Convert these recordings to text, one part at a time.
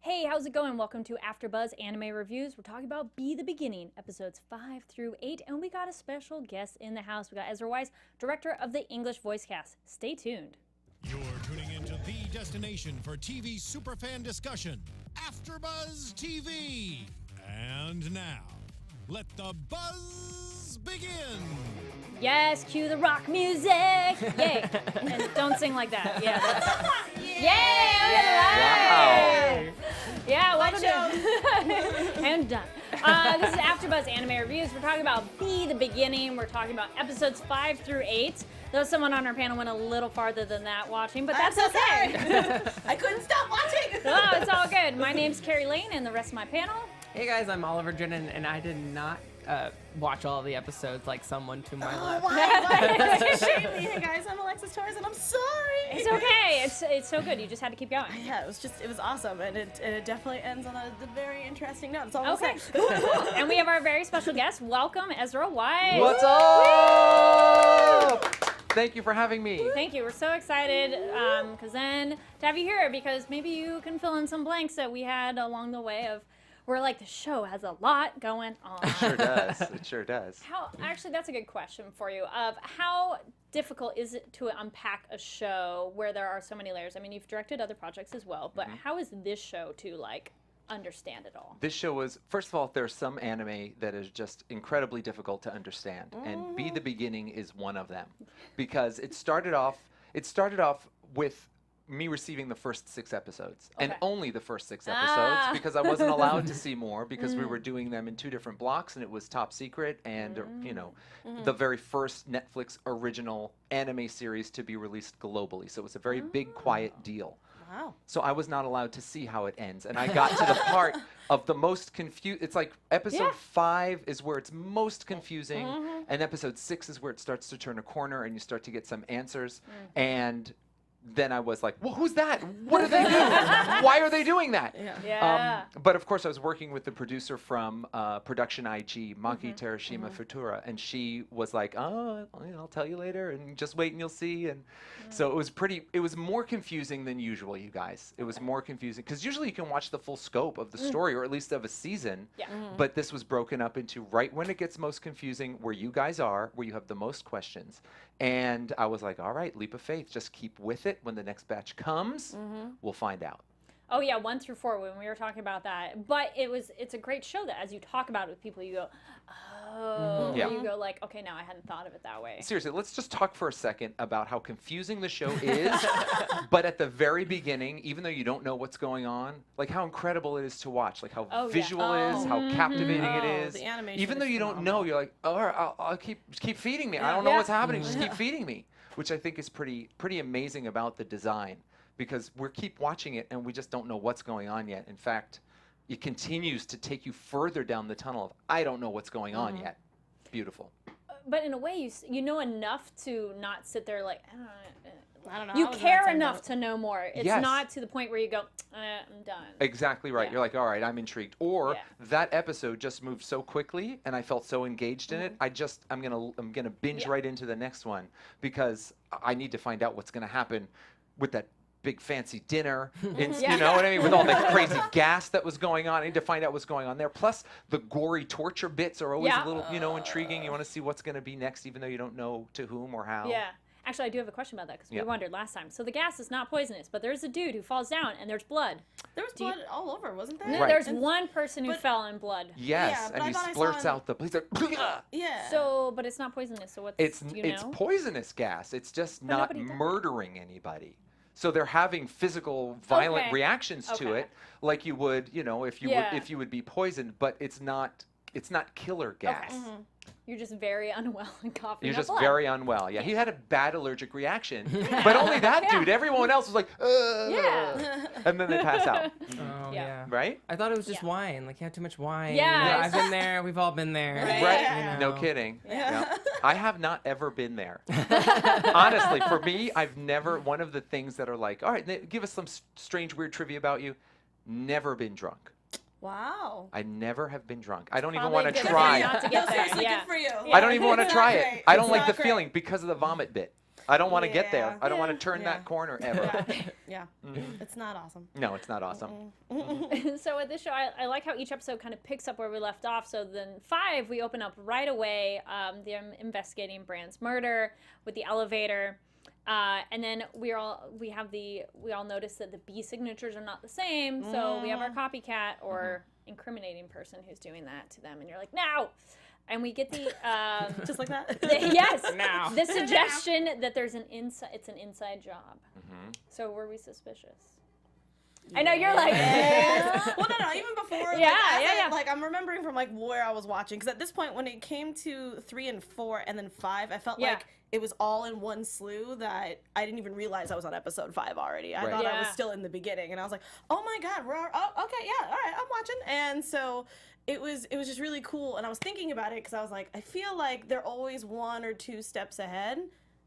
Hey, how's it going? Welcome to AfterBuzz Anime Reviews. We're talking about Be the Beginning, episodes 5 through 8, and we got a special guest in the house. We got Ezra Weisz, director of the English voice cast. Stay tuned. You're tuning into the destination for TV superfan discussion, AfterBuzz TV. And now, let the buzz begin. Yes, cue the rock music. Yay. And don't sing like that. Yeah. Yay! Wow. Yeah, welcome to and done. This is AfterBuzz Anime Reviews. We're talking about Be the Beginning. We're talking about episodes 5 through 8. Though someone on our panel went a little farther than that watching, but that's okay. I couldn't stop watching. Oh, it's all good. My name's Kari Lane, and the rest of my panel. Hey guys, I'm Oliver Drennan, and I did not watch all of the episodes like someone to my left. Why? That's a shame. Hey guys, I'm Alexis Torres, and I'm sorry. It's okay. It's so good. You just had to keep going. Yeah, it was awesome, and it definitely ends on a very interesting note. That's all Okay. I'm saying. Cool. And we have our very special guest. Welcome, Ezra Weisz. What's up? Thank you for having me. Thank you. We're so excited to have you here because maybe you can fill in some blanks that we had along the way of where like the show has a lot going on. It sure does. It sure does. Actually, that's a good question for you. Of how difficult is it to unpack a show where there are so many layers? I mean, you've directed other projects as well, but how is this show to like understand it all? This show was, first of all, there's some anime that is just incredibly difficult to understand, and Be the Beginning is one of them, because it started off with me receiving the first 6 episodes, and only the first 6 episodes, because I wasn't allowed to see more because we were doing them in 2 different blocks, and it was top secret, and you know, the very first Netflix original anime series to be released globally. So it was a very big, quiet deal. Wow. So I was not allowed to see how it ends, and I got to the part of the most confused. It's like episode 5 is where it's most confusing, and episode 6 is where it starts to turn a corner, and you start to get some answers. And then I was like, well, who's that? What do they do? Why are they doing that? Yeah. But of course, I was working with the producer from Production IG, Maki Terashima Futura, and she was like, oh, I'll tell you later, and just wait and you'll see. And so it was more confusing than usual, you guys. It was more confusing, because usually you can watch the full scope of the story, or at least of a season. Yeah. But this was broken up into right when it gets most confusing, where you guys are, where you have the most questions. And I was like, all right, leap of faith, just keep with it. When the next batch comes, we'll find out. Oh yeah, 1 through 4 when we were talking about that. But it's a great show that as you talk about it with people, you go, oh, Yeah. you go like, okay, now I hadn't thought of it that way. Seriously, let's just talk for a second about how confusing the show is. But at the very beginning, even though you don't know what's going on, like how incredible it is to watch, like how visual it is, how captivating it is. The animation Even though is you don't know, you're like, all right, I'll keep feeding me. I don't know what's happening, just keep feeding me. Which I think is pretty amazing about the design, because we keep watching it and we just don't know what's going on yet. In fact, it continues to take you further down the tunnel of, I don't know what's going on yet. Beautiful. But in a way, you know enough to not sit there like, I don't know. you care enough to know more. It's Yes. not to the point where you go, I'm done. Exactly right. Yeah. You're like, all right, I'm intrigued. Or that episode just moved so quickly, and I felt so engaged in it. I'm gonna binge right into the next one, because I need to find out what's gonna happen with that big fancy dinner. You know what I mean? With all the crazy gas that was going on, I need to find out what's going on there. Plus, the gory torture bits are always a little, intriguing. You want to see what's gonna be next, even though you don't know to whom or how. Yeah. Actually, I do have a question about that because we wondered last time. So the gas is not poisonous, but there's a dude who falls down and there's blood. There was blood all over, wasn't there? No, Right. there's one person who fell in blood. Yes, Yeah, but and I he thought I splurts saw out the. He's like, Yeah. So, but it's not poisonous. So what's It's do you know? poisonous gas. It's just not nobody died. murdering anybody. So they're having physical, violent Okay. reactions to Okay. it, like you would, if you would be poisoned. But it's not killer gas. Okay. You're just very unwell and coughing. You're up just blood. very unwell. Yeah, he had a bad allergic reaction, but only that dude. Everyone else was like, Yeah. and then they pass out. Oh Yeah. yeah. Right? I thought it was just wine. Like you had too much wine. Yeah, You know, it's- I've been there. We've all been there. Right? You No know. kidding. Yeah. Yeah. I have not ever been there. Honestly, for me, I've never, one of the things that are like, all right, give us some strange, weird trivia about you. Never been drunk. Wow. I never have been drunk. I don't even Probably want to good for try. you not to get there. Seriously, Yeah. good for you. I don't even want to It's try not it. great. I don't It's like not the great. feeling because of the vomit bit. I don't want to get there. Yeah. I don't want to turn Yeah. that corner ever. Yeah. It's not awesome. No, it's not awesome. So with this show, I like how each episode kind of picks up where we left off. So then 5, we open up right away. They're investigating Brand's murder with the elevator. And then we all notice that the B signatures are not the same. So we have our copycat or incriminating person who's doing that to them. And you're like, no! And we get the Just like that? yes, Now. the suggestion that there's it's an inside job. So were we suspicious? I know you're like, Well, no, even before. Yeah. Like, I'm remembering from, like, where I was watching. Because at this point, when it came to 3 and 4 and then 5, I felt like it was all in one slew that I didn't even realize I was on episode 5 already. I thought I was still in the beginning. And I was like, oh, my God. Okay, yeah, all right, I'm watching. And so it was just really cool. And I was thinking about it because I was like, I feel like they're always 1 or 2 steps ahead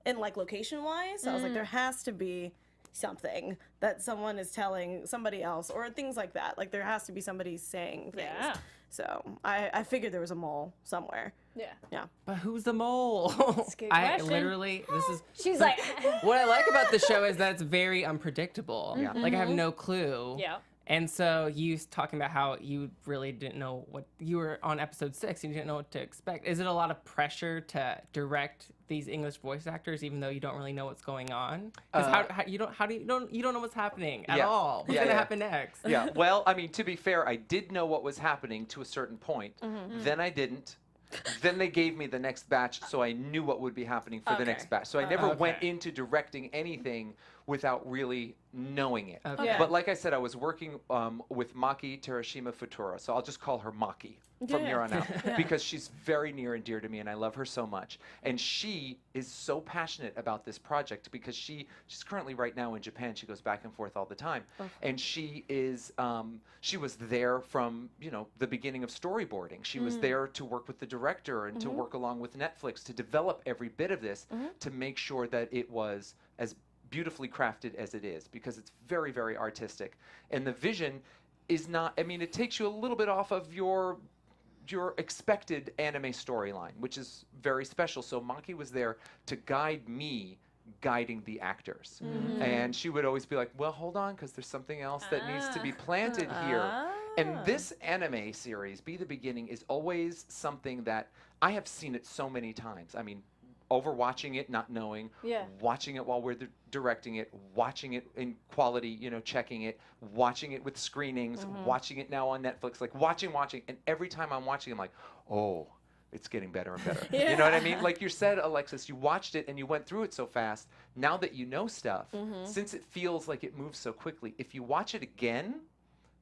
in, like, location-wise. So I was like, there has to be something that someone is telling somebody else or things like that. Like, there has to be somebody saying things. Yeah. So I figured there was a mole somewhere. yeah. But who's the mole? That's a good I question. literally, this is She's like, what I like about the show is that it's very unpredictable. Yeah. Like I have no clue. yeah. And so you talking about how you really didn't know what you were on episode 6 and you didn't know what to expect. Is it a lot of pressure to direct these English voice actors even though you don't really know what's going on? Because you don't know what's happening at all. What's gonna happen next? Yeah. Well, I mean, to be fair, I did know what was happening to a certain point. Then I didn't. Then they gave me the next batch, so I knew what would be happening for the next batch. So I never went into directing anything without really knowing it. Okay. Yeah. But like I said, I was working with Maki Terashima Futura, so I'll just call her Maki from here on out because she's very near and dear to me, and I love her so much. And she is so passionate about this project because she's currently right now in Japan. She goes back and forth all the time, and she was there from the beginning of storyboarding. She was there to work with the director and to work along with Netflix to develop every bit of this to make sure that it was as beautifully crafted as it is, because it's very, very artistic. And the vision is not, I mean, it takes you a little bit off of your expected anime storyline, which is very special. So Maki was there to guide me guiding the actors. And she would always be like, well, hold on, because there's something else that needs to be planted here. And this anime series, Be the Beginning, is always something that I have seen it so many times. I mean, overwatching it, not knowing, watching it while we're directing it, watching it in quality, checking it, watching it with screenings, watching it now on Netflix, like watching, and every time I'm watching, I'm like, oh, it's getting better and better. You know what I mean? Like you said, Alexis, you watched it and you went through it so fast. Now that you know stuff, since it feels like it moves so quickly, if you watch it again,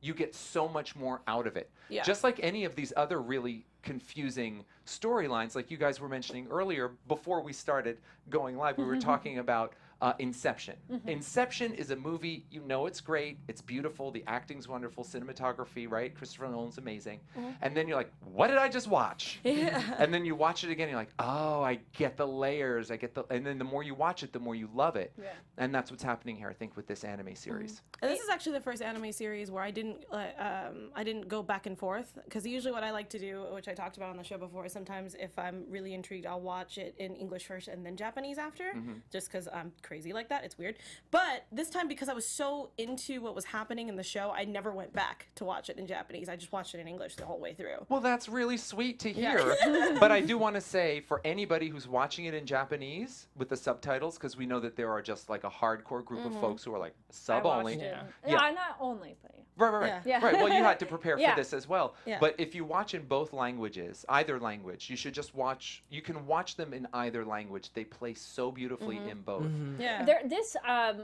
you get so much more out of it. Yeah. Just like any of these other really confusing storylines, like you guys were mentioning earlier before we started going live, we were talking about Inception. Inception is a movie, it's great, it's beautiful, the acting's wonderful, cinematography, right? Christopher Nolan's amazing. And then you're like, what did I just watch? And then you watch it again, you're like, oh, I get the layers, and then the more you watch it, the more you love it. And that's what's happening here, I think, with this anime series. And this is actually the first anime series where I didn't go back and forth, because usually what I like to do, which I talked about on the show before, is sometimes if I'm really intrigued, I'll watch it in English first and then Japanese after, just because I'm crazy like that. It's weird. But this time, because I was so into what was happening in the show, I never went back to watch it in Japanese. I just watched it in English the whole way through. Well, that's really sweet to hear. But I do want to say, for anybody who's watching it in Japanese with the subtitles, because we know that there are just like a hardcore group of folks who are like sub only. Not only, but Right. Yeah. Right. Well, you had to prepare for this as well. Yeah. But if you watch in both languages, either language, you should just watch. You can watch them in either language. They play so beautifully in both. Yeah.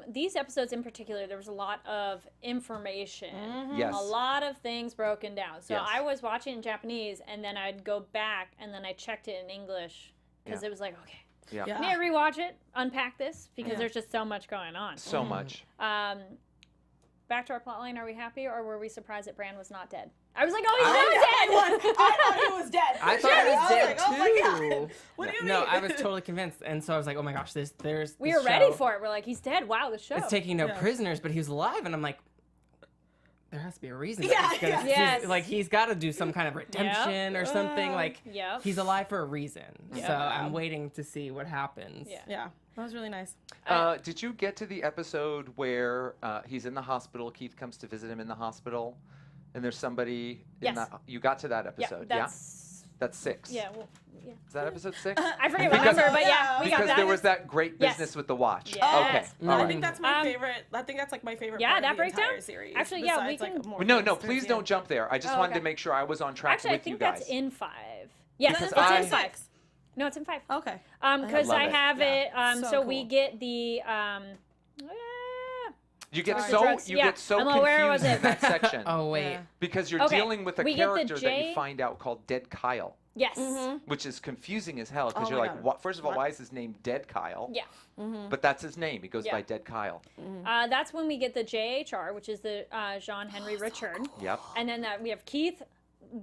These episodes in particular, there was a lot of information. Yes. A lot of things broken down. So Yes. I was watching in Japanese, and then I'd go back, and then I checked it in English, because it was like, okay, Yeah. Yeah. I need to rewatch it, unpack this, because there's just so much going on. So much. Back to our plotline, are we happy, or were we surprised that Bran was not dead? I was like, oh, he's not dead! I thought he was dead. I thought he was dead like, oh my God. too. What do you No, mean? I was totally convinced, and so I was like, "Oh my gosh, there's." We this were ready show. for it. We're like, he's dead. Wow, the show. It's taking no prisoners, but he was alive, and I'm like, there has to be a reason. Yeah, He's gonna, yes. like he's got to do some kind of redemption or something. Like Yep. he's alive for a reason. Yeah. So I'm waiting to see what happens. Yeah. Yeah, that was really nice. Did you get to the episode where he's in the hospital? Keith comes to visit him in the hospital, and there's somebody. Yes. You got to that Yeah, episode, That's 6. Yeah, well, yeah. Is that episode 6? I forget what Because- number, but yeah, we got Because that. there was that great Yes. business with the watch. Yes. Okay. All I right. think that's my favorite. I think that's like my favorite. Yeah, part that of the breakdown? entire series. Actually, yeah, we besides, can- more No, things no, towards please the don't end. jump there. I just Oh, wanted okay. to make sure I was on track Actually, I with you think guys. that's in 5. Yes, Because it's I- in 5. No, it's in 5. Okay. Because love I it. have it. So So we cool. get the. You get Sorry. so Drugs, you yeah. get so I'm like, where was confused in it? that section Oh wait. Yeah. because you're Okay, dealing with a we get the character that J- you find out called Dead Kyle, Yes. which is confusing as hell because Oh you're my like, God. what? First of all, What? why is his name Dead Kyle? Yeah. But that's his name. He goes Yeah. by Dead Kyle. That's when we get the JHR, which is the Jean Henry Richard. Yep. And then we have Keith,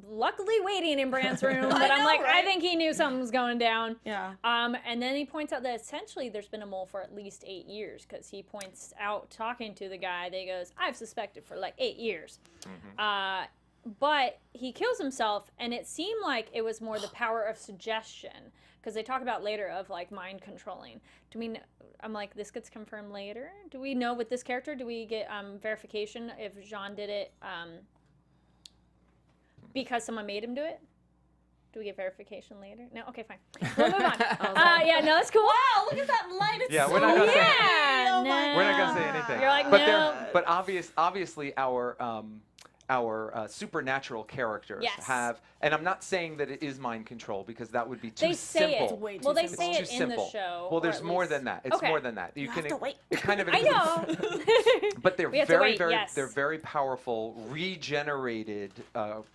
luckily waiting in Brant's room, but I'm know, like, I right? think he knew something was going down. Yeah. And then he points out that essentially there's been a mole for at least 8 years because he points out, talking to the guy, they goes, I've suspected for like 8 years. But he kills himself, and it seemed like it was more the power of suggestion because they talk about later of like mind controlling. Do we? I'm like, this gets confirmed later. Do we know with this character? Do we get verification if Jean did it because someone made him do it? Do we get verification later? No. Okay, fine. We'll move on. Yeah, no, that's cool. Wow, look at that light. It's Yeah, so we're not gonna say- Yeah, Oh my no. We're not gonna say anything. You're like, but no. but obviously our supernatural characters Yes. have, and I'm not saying that it is mind control because that would be too They say simple. it. Way too Well, they simple. say It's it too in simple. the show. Well, or there's at more least- than that. It's Okay. more than that. You have to wait. It kind of I know. But they're We have to very, wait, very, yes. they're very powerful, regenerated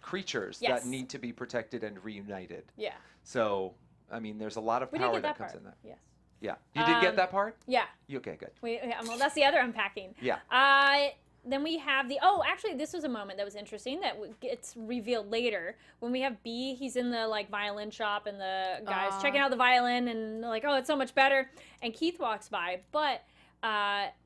creatures Yes. that need to be protected and reunited. Yeah. So, I mean, there's a lot of We didn't power get that that comes part. in that. Yes. Yeah, you did get that part. Yeah. Okay, good. Well, that's the other unpacking. Yeah. Then we have actually, this was a moment that was interesting that gets revealed later when we have B. He's in the like violin shop and the guy's checking out the violin and like, oh, it's so much better. And Keith walks by, but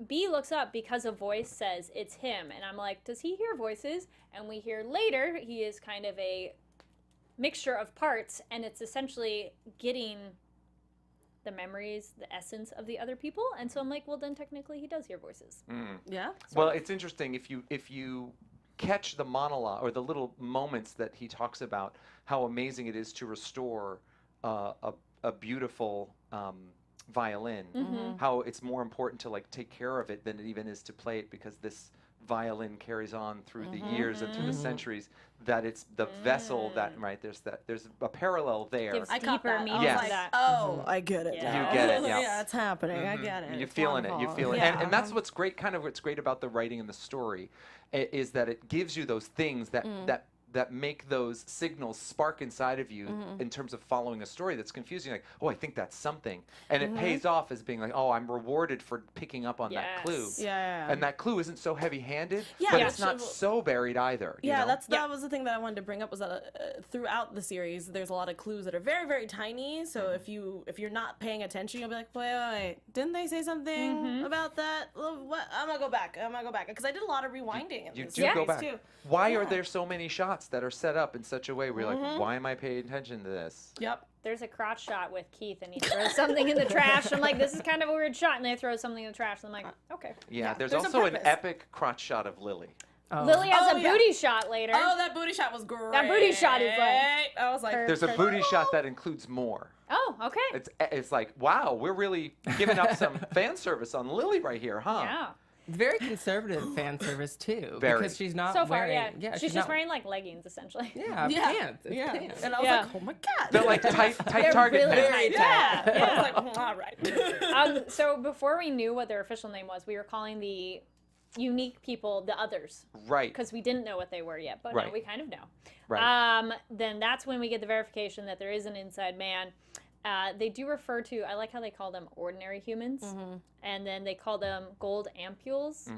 B looks up because a voice says it's him, and I'm like, does he hear voices? And we hear later he is kind of a mixture of parts, and it's essentially getting the memories, the essence of the other people. And so I'm like, well, then technically he does hear voices. Yeah. Well, it's interesting if you catch the monologue or the little moments that he talks about how amazing it is to restore a beautiful violin. How it's more important to like take care of it than it even is to play it because this violin carries on through the years and through the centuries. That it's the vessel that there's a parallel there. Gives I caught deeper that. meaning I Yes. was to like, that. oh, I get it. Yeah. now. You get it, yeah. Yeah, it's happening. I get it. You're It's feeling it. You wonderful. feel it. Yeah. And that's what's great. Kind of what's great about the writing and the story is that it gives you those things that make those signals spark inside of you in terms of following a story that's confusing. Like, oh, I think that's something, and it pays off as being like, oh, I'm rewarded for picking up on that clue. Yes. Yeah. And that clue isn't so heavy-handed, Yeah, but yeah. it's not so buried either. you Yeah, know? that was the thing that I wanted to bring up was that throughout the series, there's a lot of clues that are very, very tiny. So if you're not paying attention, you'll be like, wait, didn't they say something about that? Well, what? I'm gonna go back because I did a lot of rewinding in You this do series go back. too. Why are there so many shots that are set up in such a way where you're Mm-hmm. like, why am I paying attention to this? Yep. There's a crotch shot with Keith, and he throws something in the trash. I'm like, this is kind of a weird shot, and they throw something in the trash. I'm like, okay. Yeah, there's there's a also an purpose. epic crotch shot of Lily. Oh. Lily has Oh, a yeah. booty shot later. Oh, that booty shot was great. That booty shot is like- I was like, There's a booty shot that includes more. Oh, okay. It's like, wow, we're really giving up some fan service on Lily right here, huh? Yeah. Very conservative fan service too, Very. because she's not So far, wearing. yeah. She's just not, wearing like leggings, essentially. Yeah, yeah, pants. It's yeah. pants. And I was Yeah. like, oh my god. They're like tight They're target really pants. tight. yeah. Yeah. I was like, all right. So before we knew what their official name was, we were calling the unique people the others Right. because we didn't know what they were yet, but now Right. we kind of know. Right. Then that's when we get the verification that there is an inside man. They do refer to, I like how they call them ordinary humans, and then they call them gold ampules,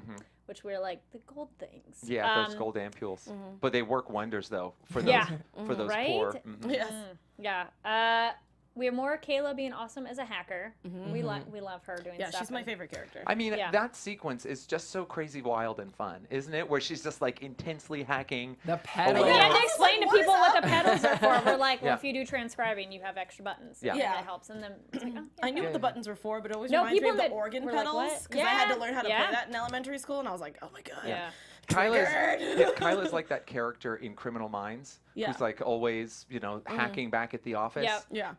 which we're like, the gold things. Yeah, those gold ampules. But they work wonders though for those Yeah. for those Right? poor. Yes. Yeah. we have more Kayla being awesome as a hacker. We love her doing stuff. Yeah, she's my favorite character. I mean, that sequence is just so crazy wild and fun, isn't it? Where she's just like intensely hacking. The pedal. We had to explain to what people is what up? the pedals are for. We're like, well, Yeah. if you do transcribing, you have extra buttons. Yeah. And Yeah. that helps. And then it's like, oh, yeah. I knew what the buttons were for, but it always No, reminds me people of the that organ were like, pedals what? because I had to Yeah, learn how to yeah. play that in elementary school, and I was like, oh my god. Yeah. Kyla's like that character in Criminal Minds Yeah. who's like always, you know, hacking back at the office. Yep. Yeah.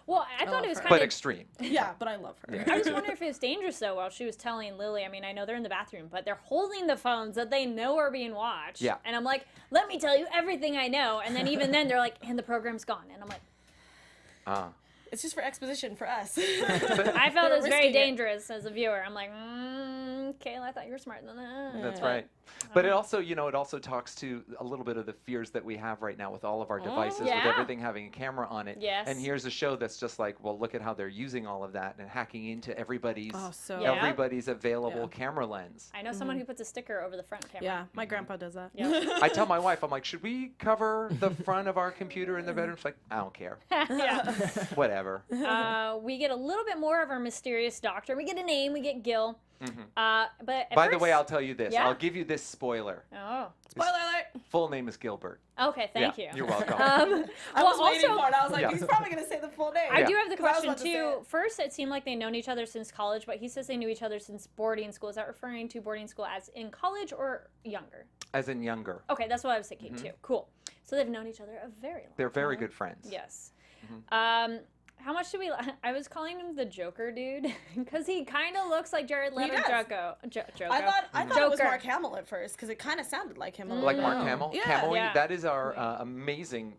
Well, I thought love it was her. kind But of. extreme. Yeah, but I love her. I just wonder if it was dangerous though. While she was telling Lily, I mean, I know they're in the bathroom, but they're holding the phones that they know are being watched. Yeah. And I'm like, let me tell you everything I know. And then even then, they're like, and the program's gone. And I'm like, It's just for exposition for us. I felt They're it was very risking it. dangerous as a viewer. I'm like, Kayla, I thought you were smarter than that. That's right. But it also, you know, it also talks to a little bit of the fears that we have right now with all of our devices, with Yeah. everything having a camera on it. Yes. And here's a show that's just like, well, look at how they're using all of that and hacking into everybody's Yeah. everybody's available camera lens. I know someone who puts a sticker over the front camera. Yeah, my grandpa does that. Yeah. I tell my wife, I'm like, should we cover the front of our computer in the bedroom? She's like, I don't care. Yeah. Whatever. We get a little bit more of our mysterious doctor. We get a name. We get Gil. But at By the first- way, I'll tell you this. Yeah. I'll give you this spoiler. Oh. Spoiler alert! Full name is Gilbert. Okay. Thank Yeah, you. You're welcome. I was waiting also, for it. I was like, Yeah. he's probably gonna say the full name. I Yeah. do have the 'Cause I was question about to say too. it. First, it seemed like they known each other since college, but he says they knew each other since boarding school. Is that referring to boarding school as in college or younger? As in younger. Okay, that's what I was thinking too. Cool. So they've known each other a very long They're time. very good friends. Yes. How much do we? I was calling him the Joker dude because he kind of looks like Jared Leto. does. Joker. I thought it was Joker. Mark Hamill at first because it kind of sounded like him. a little Like bit. Mark Hamill. Yeah. Hamill, Yeah. that is our amazing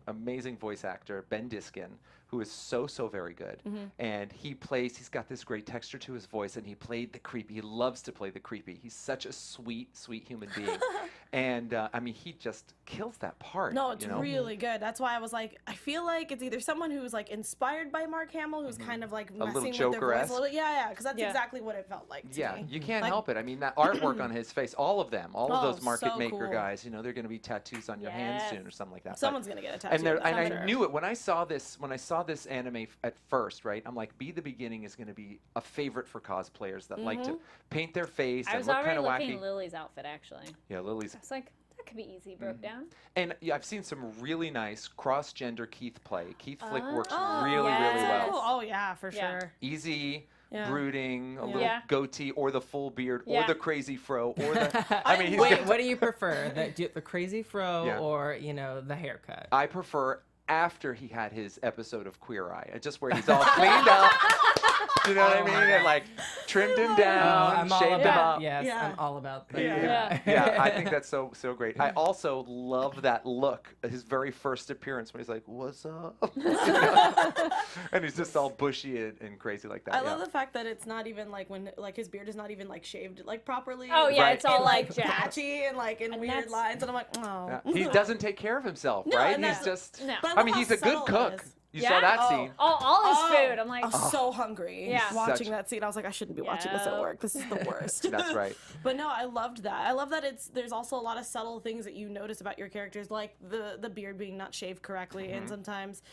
voice actor, Ben Diskin, who is so very good. And he's got this great texture to his voice, and he played the creepy. He loves to play the creepy. He's such a sweet human being. And I mean, he just kills that part. No, it's you know? really good. That's why I was like, I feel like it's either someone who's like inspired by Mark Hamill, who's kind of like little messing with their voice a Joker-esque. little bit. Yeah, because that's Yeah. exactly what it felt like to Yeah, me. you can't Like- help it. I mean, that artwork on his face, all of them, all of Oh, those market so maker cool. guys, you know, they're going to be tattoos on your hands Yes. soon or something like that. But- Someone's gonna get a tattoo. and of that, I I'm sure. knew it when I saw this anime at first, right? I'm like, Be the Beginning is going to be a favorite for cosplayers that like to paint their face I and was look already kind of looking wacky. at Lily's outfit actually. Yeah, Lily's. I was like, that could be easy broke down. And yeah, I've seen some really nice cross-gender Keith play. Keith Flick works Oh, really yes. well. Cool. Oh yeah, for Yeah. sure. Easy. Yeah. Brooding, a little Yeah. goatee, or the full beard, or Yeah. the crazy fro, or the. I mean, he's Wait, got- what do you prefer? The crazy fro Yeah. or, you know, the haircut? I prefer after he had his episode of Queer Eye, just where he's all cleaned up. You know what I mean? And like trimmed him down, I'm all shaved him about, up. yes, Yeah. I'm all about that. Yeah. Yeah, I think that's so great. I also love that look, his very first appearance when he's like, "What's up?" And he's just all bushy and crazy like that. I yeah. love the fact that it's not even like when like his beard is not even like shaved like properly. Oh yeah, Right. it's all And, like jacked. patchy and like in weird that's- lines, and I'm like, oh. Yeah. He doesn't take care of himself, No, right? and He's that's- just. No. But I mean, love he's how a good subtle it cook. is. You Yeah? saw that Oh. scene. All his food. I'm like, I was so hungry Yeah. watching Such- that scene. I was like, I shouldn't be watching this at Yep. work. This is the worst. That's right. But no, I loved that. I love that there's also a lot of subtle things that you notice about your characters, like the beard being not shaved correctly, and sometimes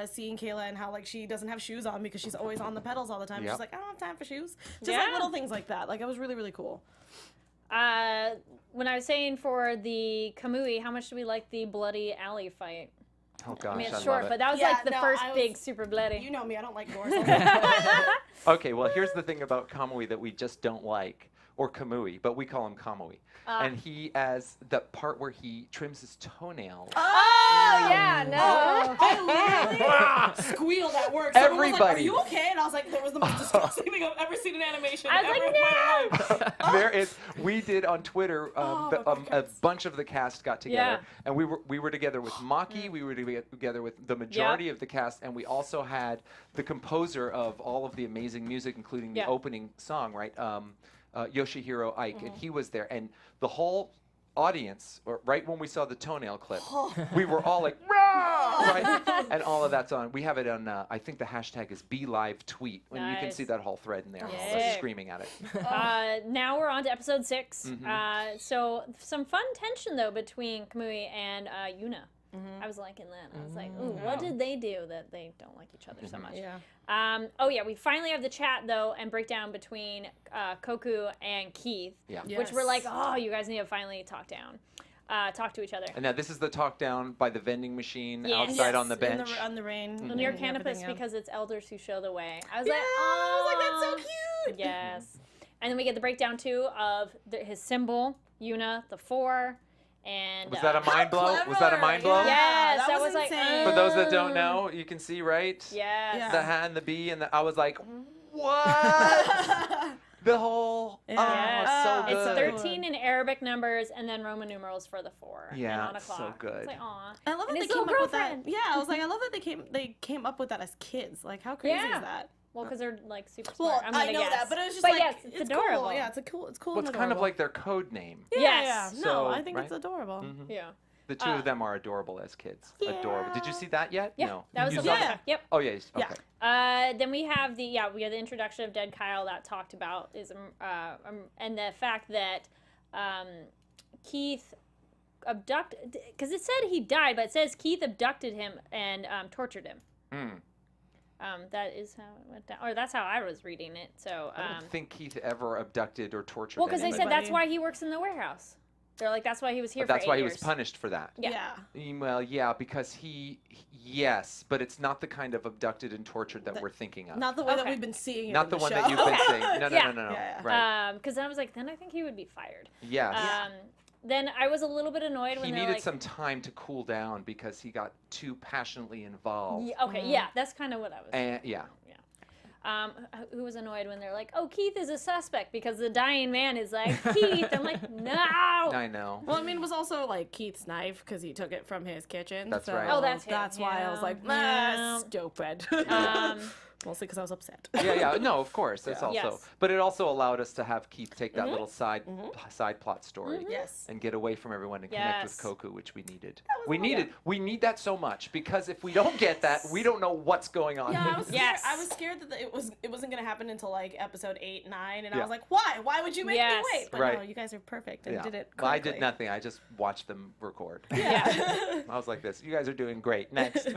seeing Kayla and how like she doesn't have shoes on because she's always on the pedals all the time. Yep. She's like, I don't have time for shoes. Just Yeah. like little things like that. Like it was really cool. when I was saying for the Kamui, how much do we like the bloody alley fight? Oh gosh, I mean, it's love short, it. but that was Yeah, like the no, first I was- big super bloody. You know me, I don't like gore. Okay, well, here's the thing about Kamui that we just don't like, or Kamui, but we call him Kamui. And he, as the part where he trims his toenails. Oh yeah, no. I literally squealed at work. Someone was like, Everybody. Are you okay? And I was like, that was the most disgusting thing I've ever seen in animation. I was ever like, in my life. There is. We did on Twitter. Oh, my a goodness. bunch of the cast got together, Yeah. and we were together with Maki. We were together with the majority of the cast, and we also had the composer of all of the amazing music, including the Yeah. opening song, right? Yoshihiro Ike, and he was there, and the whole audience, or right when we saw the toenail clip, we were all like, "Rah!" right? And all of that's on. We have it on. I think the hashtag is #BeLiveTweet, and you can Nice. see that whole thread in there. All of us Yay. screaming at it. Now we're on to episode 6. So some fun tension though between Kamui and Yuna. I was liking that. I was like, ooh, what did they do that they don't like each other so much? Yeah. Oh yeah, we finally have the chat though and breakdown between Koku and Keith, which we're like, oh, you guys need to finally talk to each other. And now this is the talk down by the vending machine outside on the bench. On the rain. Near Canopus because it's elders who show the way. I was Yeah, like, oh, I was like, that's so cute. Yes. And then we get the breakdown too of his symbol, Yuna, the 4. And Was that a mind blow? Was that a mind blow? Yes, that was insane. For those that don't know, you can see, right? Yes. The hat and the bee, and I was like, what? The whole, so good. It's 13 in Arabic numbers and then Roman numerals for the 4. Yeah, and on a clock. so good. It's like, aw. I love that And they his came little up with that. girlfriend. Yeah, I was like, I love that they came up with that as kids. Like, how crazy is that? Well, because they're like super Well, smart. I'm gonna I know guess. that, but it was just but like, yes, it's adorable. Cool. Yeah, it's cool. It's cool. Well, it's and kind of adorable. like their code name. Yes. No, So, I think right? it's adorable. Yeah. The two of them are adorable as kids. Adorable. Did you see that yet? Yeah. No. That was You the saw last that? time. Yep. Oh, yeah. Okay. Then we have the introduction of Dead Kyle that talked about is and the fact that Keith abducted, because it said he died, but it says Keith abducted him and tortured him. That is how it went down, or that's how I was reading it. So I don't think Keith ever abducted or tortured well, because they anybody. said that's why he works in the warehouse. They're like, that's why he was here But that's for 8 why he years. was punished for that. Yeah. Well, yeah, because yes, but it's not the kind of abducted and tortured that we're thinking of. Not the way that we've been seeing it Not in the one show. that you've been seeing. No, Yeah. no. Yeah. Right. Because then I was like, then I think he would be fired. Yes. Then I was a little bit annoyed when He they're needed like, some time to cool down because he got too passionately involved. yeah, okay, yeah, that's kind of what I was. And yeah. Who was annoyed when they're like, oh, Keith is a suspect because the dying man is like, Keith. I'm like, no. I know. Well, I mean, it was also like Keith's knife because he took it from his kitchen. That's so right. Oh, that's him, why I was yeah. like, Yeah. stupid. Mostly because I was upset. Yeah. No, of course. That's also. Yes. But it also allowed us to have Keith take that little side plot story Yes. and get away from everyone and connect with Yes. Koku, which we needed. We need that so much because if we don't get that, we don't know what's going on. Yeah, I was scared. Yes. I was scared that it wasn't gonna happen until like episode 8, 9, and I Yeah. was like, why? Why would you make Yes. me wait? But Right. no, you guys are perfect and Yeah. did it. Well, I did correctly. nothing. I just watched them record. Yeah. I was like this. You guys are doing great. Next.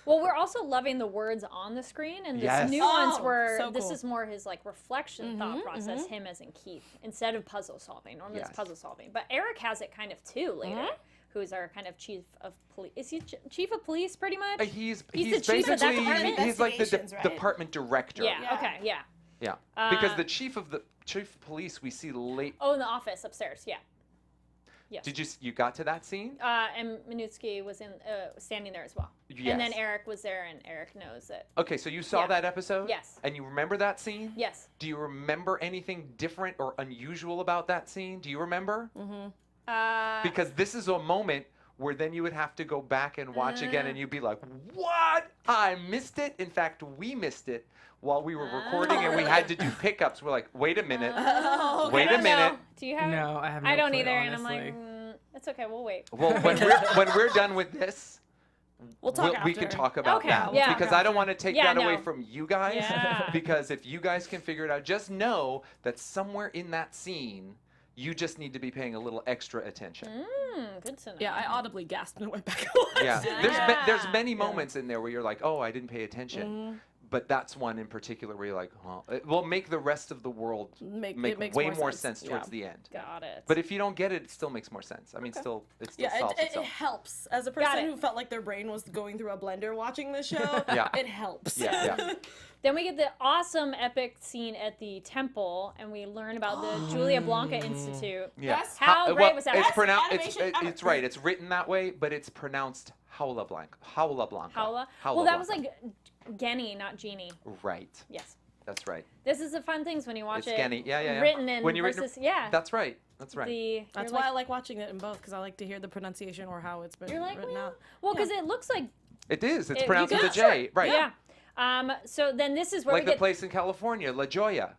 Well, we're also loving the words on the screen, and this Yes. new Oh, ones were. so This cool. is more his like reflection thought process. Him as in Keith instead of puzzle solving. Normally Yes. it's puzzle solving, but Eric has it kind of too later. Who's our kind of chief of police? Is he chief of police pretty much? He's the chief of that basically department? he's like the Investigations, right? department director. Yeah. Yeah. Okay. Yeah. Yeah. Because the chief of police we see late. Oh, in the office upstairs. Yeah. Yes. Did you got to that scene? And Minutsky was standing there as well. Yes. And then Eric was there, and Eric knows it. Okay, so you saw Yeah. that episode? Yes. And you remember that scene? Yes. Do you remember anything different or unusual about that scene? Do you remember? Because this is a moment where then you would have to go back and watch again and you'd be like, what? I missed it. In fact, we missed it while we were recording and we had to do pickups. We're like, wait a minute. Wait I a don't minute. know. Do you have? No, I have no I don't clue, either, honestly. and I'm like, it's okay. We'll wait. Well, when we're done with this, We'll talk we can after. talk about Okay, that yeah. because I don't want to take Yeah, that away no. from you guys. Yeah. Because if you guys can figure it out, just know that somewhere in that scene, you just need to be paying a little extra attention. Good to know. Yeah, I audibly gasped and went back and watched Yeah, it. there's many moments in there where you're like, oh, I didn't pay attention. But that's one in particular where you're like, oh, it will make the rest of the world It make makes way more more sense, sense towards yeah. the end. Got it. But if you don't get it, it still makes more sense. I mean, it still Yeah, solves it itself. helps. As a Got person it. who felt like their brain was going through a blender watching this show, Yeah. it helps. Yeah. Then we get the awesome epic scene at the temple, and we learn about the Julia Blanca Institute. Yeah. Yes. How great was that? It's Best pronounced. animation ever. It's right. It's written that way, but it's pronounced Jaula Blanca. Jaula Blanca. Paula? Jaula Well, that was Blanca. like Genny, not Genie. Right. Yes. That's right. This is the fun things when you watch It's it. Genny. Yeah. Written in When you read- versus, yeah. That's right. That's right. That's why I like watching it in both, because I like to hear the pronunciation or how it's been You're like, written out. well, because it looks like. It is. It's you pronounced with a could- J. Right. Yeah. So then this is where Like we the get. place in California, La Jolla.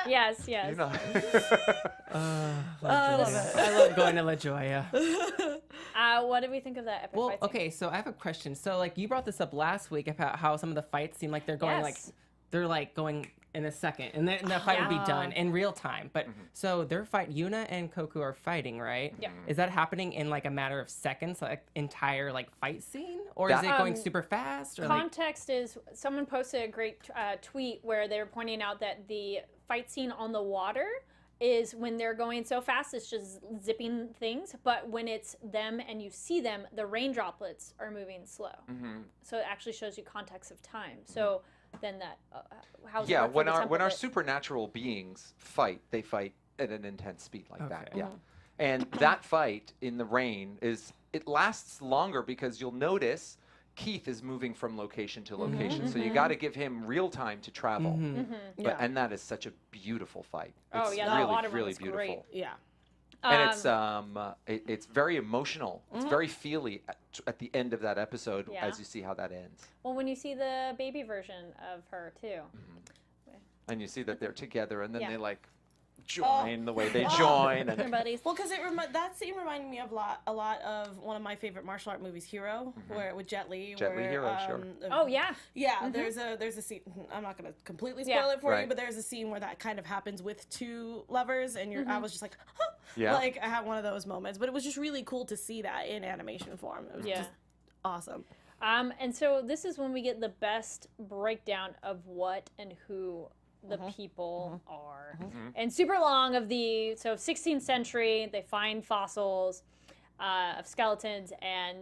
Yes. You know. I love going to La Jolla. What did we think of that epic Well, fight scene? okay, so I have a question. So, like, you brought this up last week about how some of the fights seem like they're going Yes. they're like going in a second, and then the fight would be done in real time. But so their fight, Yuna and Koku are fighting, right? Yeah. Is that happening in like a matter of seconds, like entire like fight scene, or is it going super fast? Or Context is someone posted a great tweet where they were pointing out that the fight scene on the water is when they're going so fast, it's just zipping things. But when it's them and you see them, the rain droplets are moving slow. So it actually shows you context of time. So then that, how's it work for when the our tempo when our bit? supernatural beings fight, they fight at an intense speed like that. Okay. Yeah. And that fight in the rain it lasts longer because you'll notice Keith is moving from location to location, so you got to give him real time to travel. And that is such a beautiful fight. Oh, It's yeah, the really, water one really was beautiful. great. Yeah. And it's very emotional. It's very feely at the end of that episode Yeah. as you see how that ends. Well, when you see the baby version of her too. And you see that they're together, and then Yeah. they like join the way they join. Their And buddies. Well, because that scene reminded me of a lot of one of my favorite martial art movies, Hero, where with Jet Li. Jet Li where, Hero, sure. Oh yeah. Yeah, there's a scene. I'm not gonna completely spoil Yeah. it for you, Right. but there's a scene where that kind of happens with two lovers, and I was just like, huh. Yeah. Like I had one of those moments, but it was just really cool to see that in animation form. It was Yeah. just awesome. And so this is when we get the best breakdown of what and who the people are. And super long of 16th century, they find fossils of skeletons, and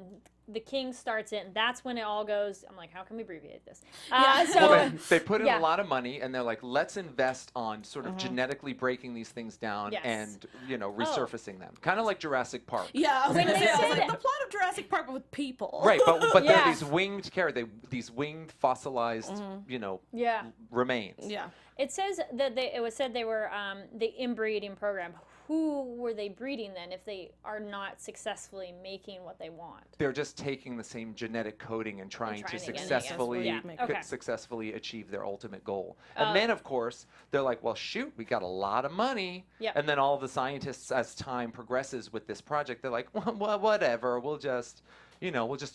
the king starts it, and that's when it all goes. I'm like, how can we abbreviate this? So well, they put in yeah. a lot of money, and they're like, let's invest on sort of genetically breaking these things down Yes. and resurfacing them, kind of like Jurassic Park. Yeah, I was When gonna they say, I was said- like, the plot of Jurassic Park with people. Right, but Yeah. they're these winged these winged fossilized, yeah. remains. Yeah. It says that it was said they were the inbreeding program. Who were they breeding then if they are not successfully making what they want? They're just taking the same genetic coding and trying to trying again, successfully yeah. Okay. successfully achieve their ultimate goal. Oh. And then, of course, they're like, well, shoot, we got a lot of money. Yep. And then all the scientists, as time progresses with this project, they're like, well, whatever, we'll just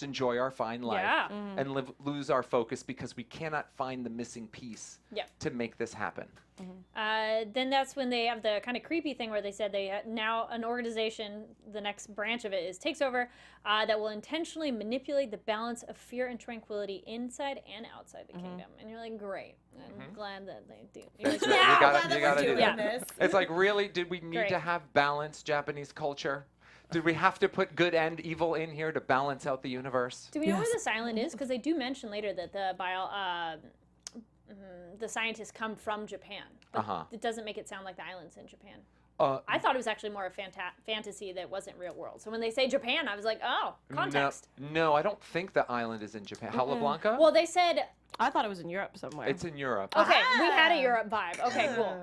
enjoy our fine life Yeah. and lose our focus because we cannot find the missing piece Yep. to make this happen. Then that's when they have the kind of creepy thing where they said now an organization, the next branch of it takes over, that will intentionally manipulate the balance of fear and tranquility inside and outside the kingdom. And you're like, great. I'm glad that they do. You're like, You yeah. gotta do Yeah. that. It's like, really, did we need Great. to have balanced Japanese culture? Did we have to put good and evil in here to balance out the universe? Do we know where this island is? Because they do mention later that the scientists come from Japan. But it doesn't make it sound like the island's in Japan. I thought it was actually more a fantasy that wasn't real world. So when they say Japan, I was like, oh, context. No, I don't think the island is in Japan. Hala Blanca? Well, they said, I thought it was in Europe somewhere. It's in Europe. okay, we had a Europe vibe. Okay, cool.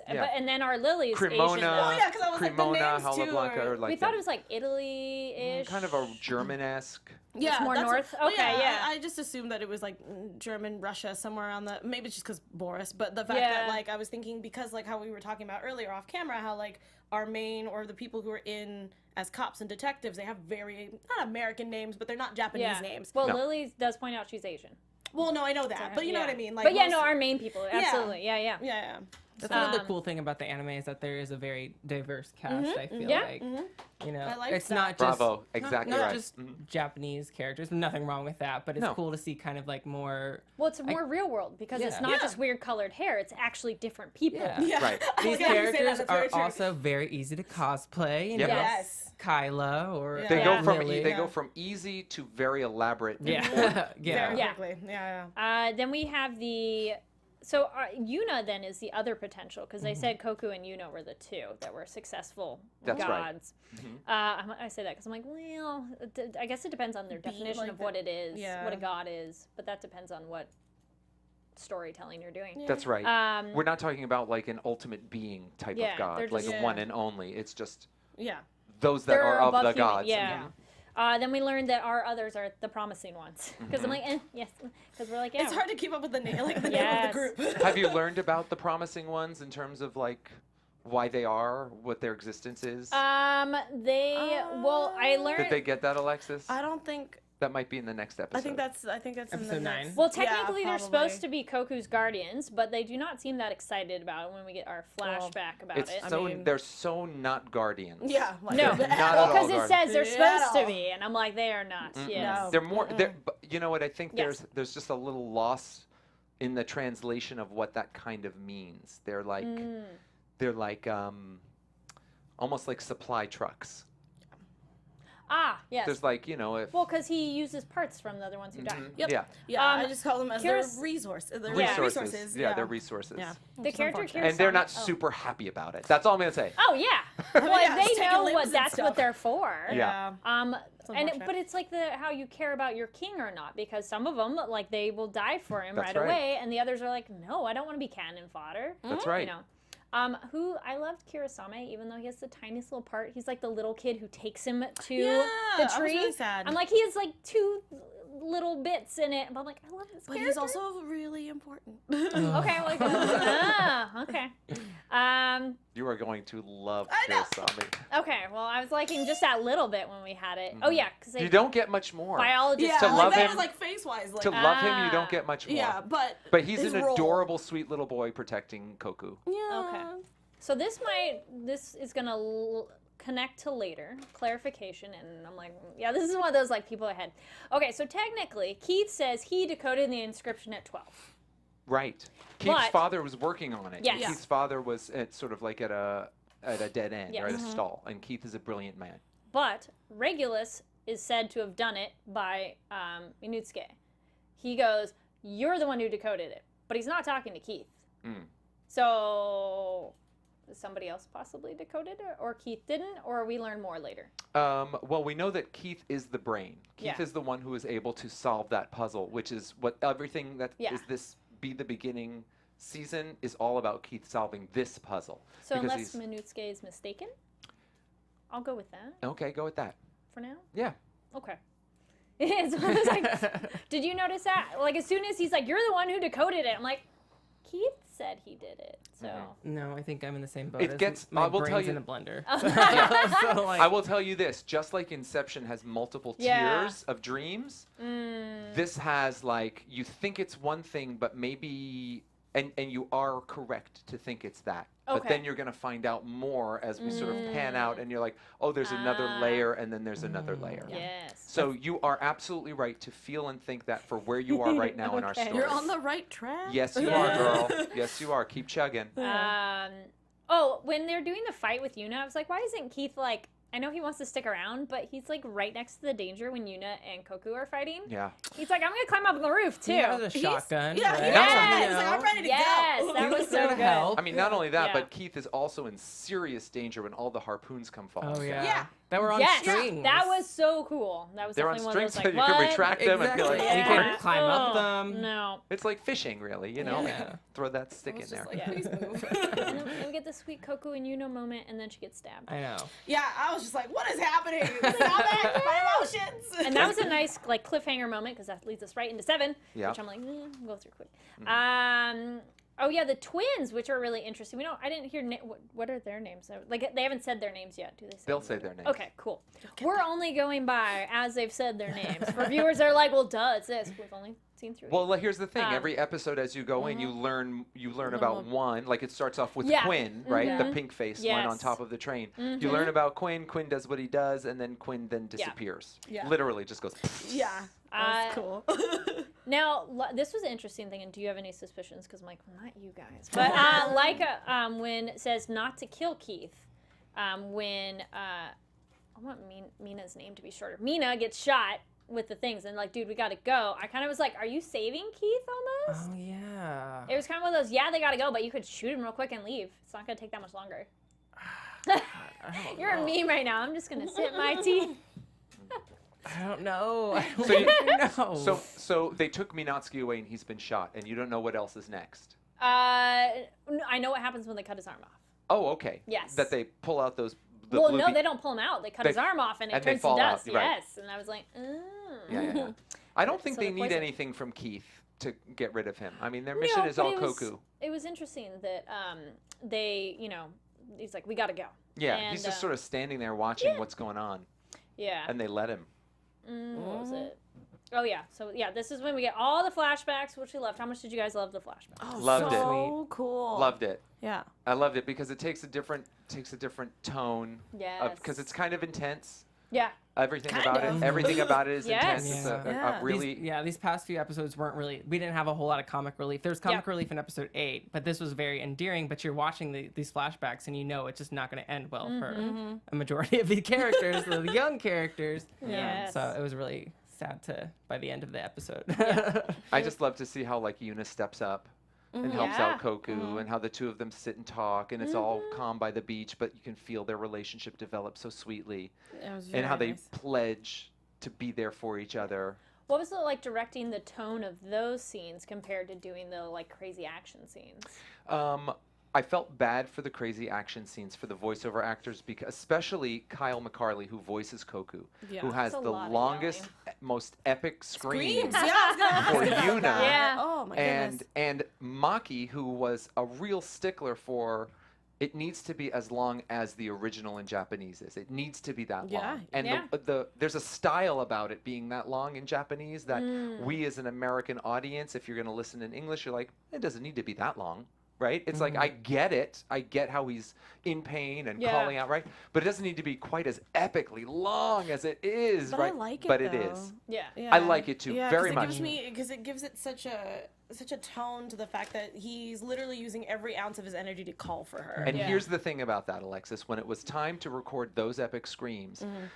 Yeah. And then our Lily's Asian. Cremona, Oh, yeah, 'cause I was like, the Cremona, names Hala too Blanca are- are like We thought the- it was like Italy-ish. kind of a German-esque. Yeah, more that's north? well, Okay, yeah. I just assumed that it was like German, Russia, somewhere around the. Maybe it's just because Boris, but the fact Yeah. that like I was thinking because like how we were talking about earlier off camera, how like our main or the people who are in as cops and detectives, they have very not American names, but they're not Japanese names. Well, No. Lily does point out she's Asian. Well, no, I know that, but you know what I mean. Like, but yeah, most- no, our main people, absolutely, yeah. yeah. That's another cool thing about the anime is that there is a very diverse cast. I feel Yeah. like, I like it's that. not just Bravo, exactly not right. just Japanese characters. Nothing wrong with that, but it's No. cool to see kind of like more. Well, it's more real world because it's Yeah. not Yeah. just weird colored hair; it's actually different people. Yeah. Yeah. Right. I These like how you say that, characters that's are very true. also very easy to cosplay. You Yep. know, Yes. Kyla or They Yeah. go from Lily. they go from easy to very elaborate. yeah, yeah. Very Yeah. quickly. Yeah. Then we have So Yuna then is the other potential because they said Koku and Yuna were the two that were successful That's right. gods. I say that because I'm like, well, I guess it depends on their definition like of what it is, yeah. what a god is, but that depends on what storytelling you're doing. That's right. Um, We're not talking about like an ultimate being type Yeah, of god, they're like just- a one and only. It's just Yeah. those that They're are of above the human, gods. yeah. Then we learned that our others are the promising ones because I'm like, yes, because we're like, yeah. It's hard to keep up with the name, like the Yes. name of the group. Have you learned about the promising ones in terms of like why they are, what their existence is? I learned. Did they get that, Alexis? I don't think That might be in the next episode. I think that's in Episode the 9. next. Well, technically, yeah, they're supposed to be Koku's guardians, but they do not seem that excited about it when we get our flashback about It's it. so I mean- they're so not guardians. Yeah. Like, No, Not at well, all because it guardians. says they're Yeah, supposed to at all. be, and I'm like, they are not. Yes. No. They're more. They're, but you know what? I think Yes. there's just a little loss in the translation of what that kind of means. They're like almost like supply trucks. Ah, yes. There's like, you know, if Well, because he uses parts from the other ones who died. Yep. yeah, Yeah, I just call them as their Kira's- resources. Their resources. Yeah, they're resources. Yeah. The character unfortunate. Kira And they're not Sama- super happy about it. That's all I'm gonna say. Oh yeah. Well, Yeah, they just taking know limbs what and that's what stuff. they're for. Yeah. unfortunate. But it's like how you care about your king or not, because some of them like they will die for him That's right right. away, and the others are like, no, I don't want to be cannon fodder. That's right. You know. Who I loved Kirasame, even though he has the tiniest little part. He's like the little kid who takes him to Yeah, the I was tree. really sad. I'm like, he has like 2 little bits in it, but I'm like, I love this But character. he's also really important. Okay, like okay. You are going to love I know. Kirasami. Okay, well, I was liking just that little bit when we had it. Oh yeah, because You don't get much more. biologists. Yeah, To like love that him- was like face-wise. Like, To love him, you Ah. don't get much more. yeah, But he's his an role- adorable, sweet little boy protecting Koku. Yeah. Okay. So this is gonna connect to later clarification, and I'm like, yeah, this is one of those like people ahead. Okay, so technically, Keith says he decoded the inscription at 12. Right. Keith's But- father was working on it. Yes. Keith's father was at sort of like at a dead end or at a Yes. stall, and Keith is a brilliant man. But Regulus is said to have done it by Minutsuke. He goes, "You're the one who decoded it," but he's not talking to Keith. Mm. So somebody else possibly decoded it, or Keith didn't, or we learn more later. Well, we know that Keith is the brain. Keith Yeah. is the one who is able to solve that puzzle, which is what everything that Yeah. is this Be the Beginning season is all about. Keith solving this puzzle. So because unless Minutsuke is mistaken, I'll go with that Okay, go with that. for now. Yeah. Okay. So I was like, did you notice that? Like, as soon as he's like, "You're the one who decoded it," I'm like, Keith said he did it. So No, I think I'm in the same boat. It as gets- my I will tell brain's you- in a blender. Oh. So, like, I will tell you this, just like Inception has multiple Yeah. tiers of dreams, this has like, you think it's one thing, but maybe, and you are correct to think it's that. But Okay. then you're going to find out more as we sort of pan out, and you're like, oh, there's another layer, and then there's another layer. yes. So you are absolutely right to feel and think that for where you are right now in our Okay. story. You're on the right track. Yes, you are, girl. Yes, you are. Keep chugging. Oh, when they're doing the fight with Yuna, I was like, why isn't Keith like? I know he wants to stick around, but he's like right next to the danger when Yuna and Koku are fighting. Yeah. He's like, I'm gonna climb up on the roof too. he has a shotgun. Yeah, right? he Yes. He's like, I'm ready to Yes, go. that was there so to good. help. I mean, not only that, Yeah. but Keith is also in serious danger when all the harpoons come falling. Oh yeah. Yeah. That were on Yes, strings. that was so cool. That was They're on definitely one of strings those so like, you can what? retract them and feel Exactly. like, And you Yeah. can climb up Oh, them. No. it's like fishing, really. You know, Yeah. throw that stick in It's there. just like, Yeah. please move. And then we get the sweet Koku and Yuna moment, and then she gets stabbed. I know. Yeah, I was just like, what is happening? Stop it! My emotions! And that was a nice like cliffhanger moment because that leads us right into 7, Yeah. which I'm like, go through quick. Oh yeah, the twins, which are really interesting. I didn't hear what are their names? Like they haven't said their names yet, do they? They'll say their names. Okay, cool. We're only going by as they've said their names. For viewers, they're like, well, duh, it's this. We've only seen through. Well, here's the thing. Every episode, as you go in, you learn about one. Like it starts off with Yeah. Quinn, right? The pink-faced one on Yes. top of the train. You learn about Quinn. Quinn does what he does, and then Quinn then disappears. Yeah. Literally, just goes. Yeah, that's cool. Now, this was an interesting thing, and do you have any suspicions? Because I'm like, well, not you guys. But Laika, when it says not to kill Keith, when I want Mina's name to be shorter. Mina gets shot with the things, and like, dude, we gotta go. I kind of was like, are you saving Keith almost? Oh yeah. It was kind of one of those, yeah, they gotta go, but you could shoot him real quick and leave. It's not gonna take that much longer. I don't You're a know. meme right now. I'm just gonna sit my teeth. I don't know. I don't So you- know. So they took Minatsuki away, and he's been shot, and you don't know what else is next. I know what happens when they cut his arm off. Oh, okay. Yes. That they pull out those. Well, no, they don't pull him out. They cut his They- arm off, and it and they turns to fall out, dust. right. Yes, and I was like, oh. Yeah. I don't think So they the need poison- anything from Keith to get rid of him. I mean, their mission is but all it was- Koku. It was interesting that they, he's like, we gotta go. Yeah, and, he's just sort of standing there watching what's going on, Yeah. and they let him. What was it? Oh yeah, so yeah, this is when we get all the flashbacks, which we loved. How much did you guys love the flashbacks? Oh, Loved it. so cool. Loved it. Yeah. I loved it because it takes a different tone. Yes. Because it's kind of intense. Yeah. Everything Kind about of. it. Everything about it is Yes. intense. It's Yeah. a really. These past few episodes weren't really. We didn't have a whole lot of comic relief. There was comic relief in episode 8, but this was very endearing. But you're watching these flashbacks, and you know it's just not going to end well for a majority of the characters, the young characters. Yes. So it was really sad by the end of the episode. I just love to see how like Yuna steps up and helps Yeah. out Koku, and how the two of them sit and talk, and it's all calm by the beach, but you can feel their relationship develop so sweetly, It was and how they very nice. pledge to be there for each other. What was it like directing the tone of those scenes compared to doing the like crazy action scenes? I felt bad for the crazy action scenes for the voiceover actors, because especially Kyle McCarley, who voices Koku, Yeah. who has That's a the lot of longest, most epic screams Yeah, I was gonna ask for about Yuna. that. Yeah. Oh my goodness. And Maki, who was a real stickler for, it needs to be as long as the original in Japanese is. It needs to be that Yeah. long. And Yeah. there's a style about it being that long in Japanese that we as an American audience, if you're going to listen in English, you're like, it doesn't need to be that long. Right? It's like, I get it. I get how he's in pain and Yeah. calling out, right? But it doesn't need to be quite as epically long as it is, But right? I like it, But it though. is. Yeah. Yeah. I like it too, Yeah, very 'cause much. Because it gives it such a tone to the fact that he's literally using every ounce of his energy to call for her. And Yeah. here's the thing about that, Alexis. When it was time to record those epic screams, Mm-hmm.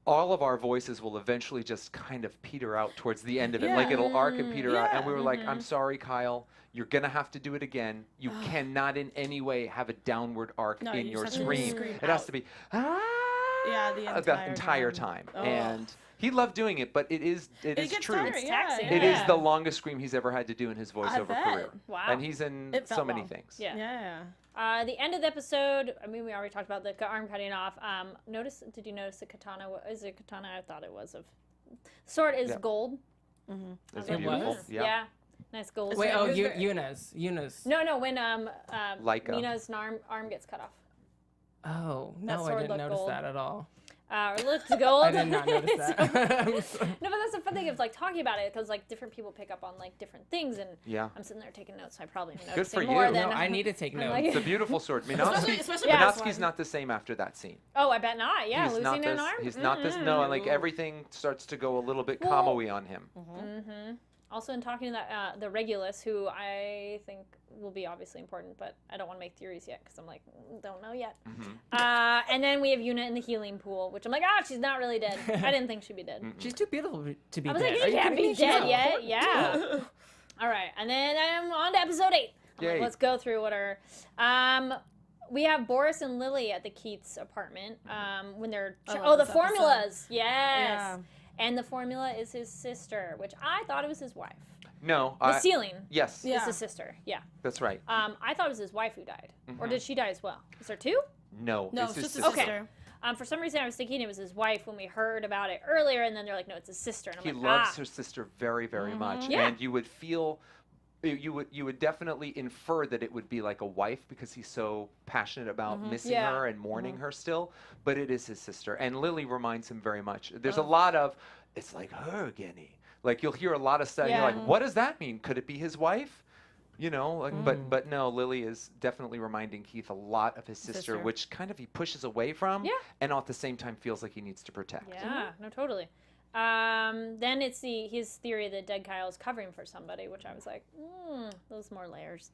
all of our voices will eventually just kind of peter out towards the end of it. Like Yeah. it'll arc and peter out. And we were like, Mm-hmm. I'm sorry, Kyle. You're going to have to do it again. You cannot in any way have a downward arc No, in you your just have to scream. scream It has out. to be, Yeah, the entire time. Oh. And he loved doing it, but it is It true. gets tiring, It's yeah, taxing. It Yeah. is the longest scream he's ever had to do in his voiceover bet. career. Wow. And he's in It so felt many long. things. Yeah. Yeah. The end of the episode, I mean, we already talked about the arm cutting off. Did you notice the katana? Is it katana? I thought it was. Sword is Yeah. gold. It's I was like, beautiful. was? Yeah. Nice gold. Wait, sword. Yuna's. No, when Laika. Mina's arm gets cut off. Oh, That no, I sword didn't looked notice gold. that at all. It looks gold. I did not notice that. No, but that's the fun thing of like talking about it, because like different people pick up on like different things, and Yeah. I'm sitting there taking notes, so I probably am for noticing you. more No, than No, I need to take I'm notes. like- It's a beautiful sword. Especially Minotsuki's this one. not the same after that scene. Oh, I bet not. Yeah, he's losing not an this. arm. He's not this. No, and like everything starts to go a little bit Kamui on him. Also, in talking to that, the Regulus, who I think will be obviously important, but I don't want to make theories yet because I'm like, don't know yet. And then we have Yuna in the healing pool, which I'm like, she's not really dead. I didn't think she'd be dead. She's too beautiful to be I was dead. like, Are she you can't kidding me? be She's dead so yet. important. Yeah. All right, and then I'm on to episode 8. I'm like, Yay. let's go through what are. We have Boris and Lily at the Keith's apartment when they're. love The this formulas. Yes. Yeah. And the formula is his sister, which I thought it was his wife. No. The ceiling Yes. is his sister. Yeah. That's right. I thought it was his wife who died. Or did she die as well? Is there two? No. No, it's it's his just his sister. sister. For some reason, I was thinking it was his wife when we heard about it earlier, and then they're like, no, it's his sister. And I'm He like, loves her sister very, very much, Yeah. and you would feel. You would definitely infer that it would be like a wife because he's so passionate about missing Yeah. her and mourning her still, but it is his sister. And Lily reminds him very much. There's a lot of, it's like her again. Like you'll hear a lot of stuff. Yeah. You're like, what does that mean? Could it be his wife? You know, like, but no, Lily is definitely reminding Keith a lot of his sister, which kind of he pushes away from, Yeah. and at the same time feels like he needs to protect. Yeah, no, totally. Then it's his theory that dead Kyle is covering for somebody, which I was like, those more layers.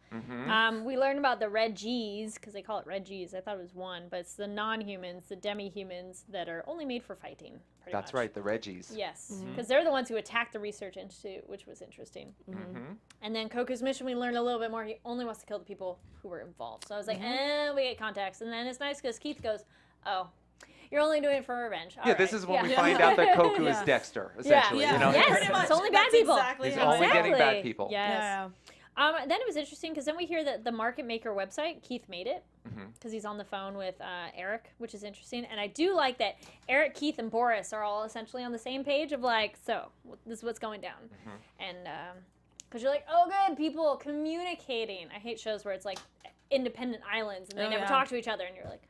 We learned about the red G's, because they call it red G's. I thought it was one, but it's the non-humans, the demi-humans that are only made for fighting. Pretty That's much. right, the Reggies. Yes, because they're the ones who attacked the research institute, which was interesting. And then Koku's mission, we learned a little bit more. He only wants to kill the people who were involved. So I was like, we get context. And then it's nice because Keith goes, oh, you're only doing it for revenge. All Yeah, this right. is when we Yeah. find out that Koku Yeah. is Dexter, essentially. Yeah. You know? Yes, Pretty much. it's only bad That's people. exactly He's how only it is. getting bad people. Yes. Yeah. Then it was interesting because then we hear that the Market Maker website, Keith made it because he's on the phone with Eric, which is interesting. And I do like that Eric, Keith, and Boris are all essentially on the same page of like, so this is what's going down. And because you're like, oh, good, people communicating. I hate shows where it's like independent islands and they never talk to each other. And you're like,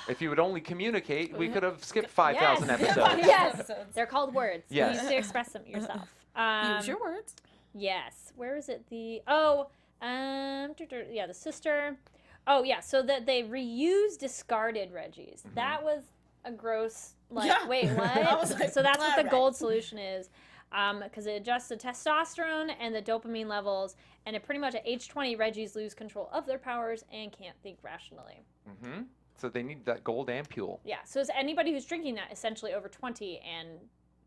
If you would only communicate, we could have skipped 5,000 Yes. episodes. Yes, they're called words. Yes. You need to express them yourself. Use your words. Yes. Where is it? The sister. Oh yeah. So that they reuse discarded Reggies. That was a gross. Like, Yeah. wait, what? I was like, so that's what the right. gold solution is. Because it adjusts the testosterone and the dopamine levels, and it pretty much at age 20, Reggies lose control of their powers and can't think rationally. So they need that gold ampule. Yeah, so it's anybody who's drinking that essentially over 20 and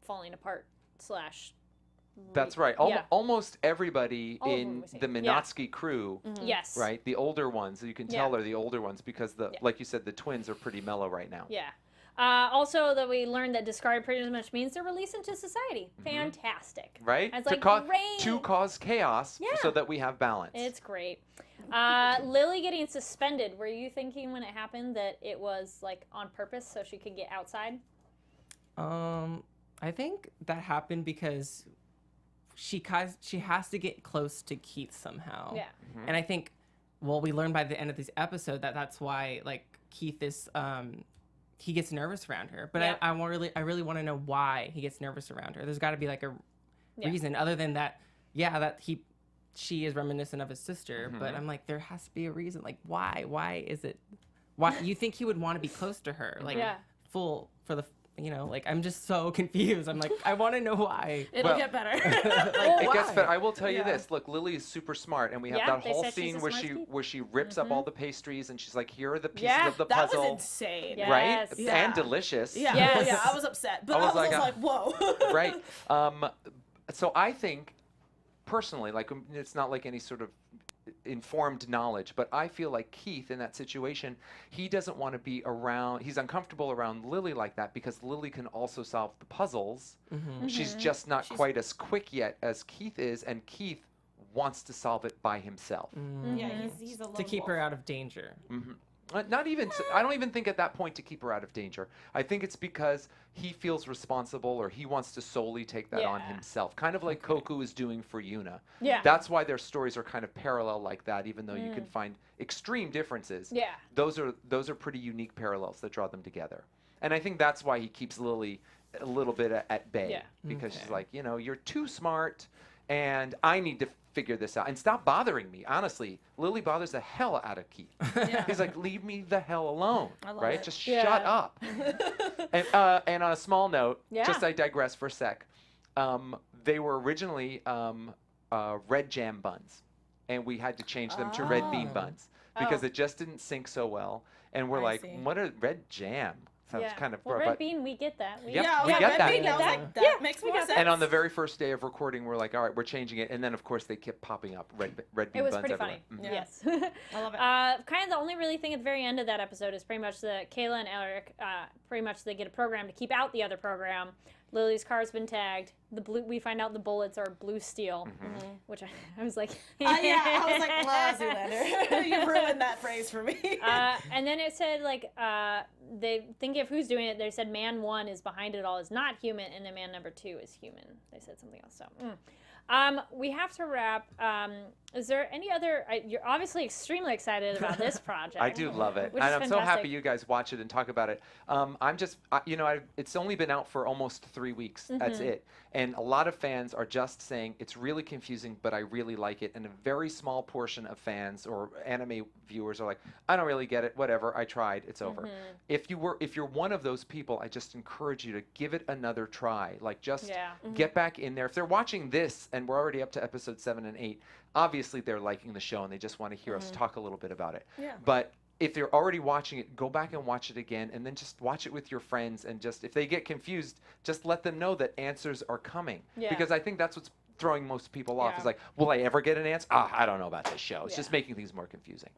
falling apart / That's right. Almost everybody All of in them, we say. the Minatsky crew, Yes. right? The older ones, you can tell are the older ones because like you said, the twins are pretty mellow right now. Yeah. Also, that we learned that discard pretty much means they're released into society. Fantastic. Right? It's to, like, great. to cause chaos Yeah. so that we have balance. It's great. Lily getting suspended. Were you thinking when it happened that it was like on purpose so she could get outside? I think that happened because she has to get close to Keith somehow. Yeah. And I think, well, we learned by the end of this episode that that's why, like, Keith is, he gets nervous around her. But Yeah. I really want to know why he gets nervous around her. There's got to be like a reason other than that. Yeah, that she is reminiscent of his sister. But I'm like, there has to be a reason. Like, why? Why is it? Why you think he would want to be close to her? Like, full for the. Like, I'm just so confused. I'm like, I want to know why. It'll get better. It gets better. I will tell you Yeah. this. Look, Lily is super smart, and we have Yeah, that they whole said she's scene a smart where she rips up all the pastries, and she's like, "Here are the pieces Yeah, of the That puzzle." was insane. Yeah. Right? Yes. Yeah. And delicious. Yeah, Yes. yeah, I was upset, but I I was was, like, whoa. Right. So I think, personally, like, it's not like any sort of informed knowledge, but I feel like Keith in that situation, he doesn't want to be around, he's uncomfortable around Lily like that because Lily can also solve the puzzles. She's just not quite as quick yet as Keith is, and Keith wants to solve it by himself. Yeah, he's a lone To keep wolf. her out of danger. Not even, I don't even think at that point to keep her out of danger. I think it's because he feels responsible or he wants to solely take that on Yeah. himself. Kind of like Koku is doing for Yuna. Yeah. That's why their stories are kind of parallel like that, even though you can find extreme differences. Yeah. Those are pretty unique parallels that draw them together. And I think that's why he keeps Lily a little bit at bay. Yeah. Because she's like, you're too smart and I need to figure this out. And stop bothering me. Honestly, Lily bothers the hell out of Keith. He's like, leave me the hell alone. I love Right? it. Just Yeah. shut up. And on a small note, just I digress for a sec. They were originally red jam buns. And we had to change them to red bean buns because it just didn't sync so well. And we're I like, see. what a red jam. Sounds kind of well, but- red bean, we get that. Yep, Yeah, I was we like, get red that. bean. I was like, that makes more sense. And on the very first day of recording, we're like, all right, we're changing it. And then, of course, they kept popping up red bean It was buns pretty everywhere. funny. Yeah. Yes. I love it. Kind of the only really thing at the very end of that episode is pretty much that Kayla and Eric, pretty much they get a program to keep out the other program. Lily's car's been tagged. We find out the bullets are blue steel, which I was like, Yeah, I was like, well, Zoolander, you ruined that phrase for me. and then it said like they thinking of who's doing it. They said man 1 is behind it all is not human, and then man number 2 is human. They said something else. So we have to wrap. Is there any other? You're obviously extremely excited about this project. I do love it, Which and is I'm so fantastic. happy you guys watch it and talk about it. I'm just, it's only been out for almost 3 weeks. That's it. And a lot of fans are just saying it's really confusing, but I really like it. And a very small portion of fans or anime viewers are like, I don't really get it. Whatever, I tried. It's over. If you're one of those people, I just encourage you to give it another try. Like just get back in there. If they're watching this and we're already up to episode 7 and 8. Obviously, they're liking the show and they just want to hear us talk a little bit about it. Yeah. But if they're already watching it, go back and watch it again, and then just watch it with your friends. And just if they get confused, just let them know that answers are coming. Yeah. Because I think that's what's throwing most people off. Yeah. Is like, will I ever get an answer? I don't know about this show. It's just making things more confusing.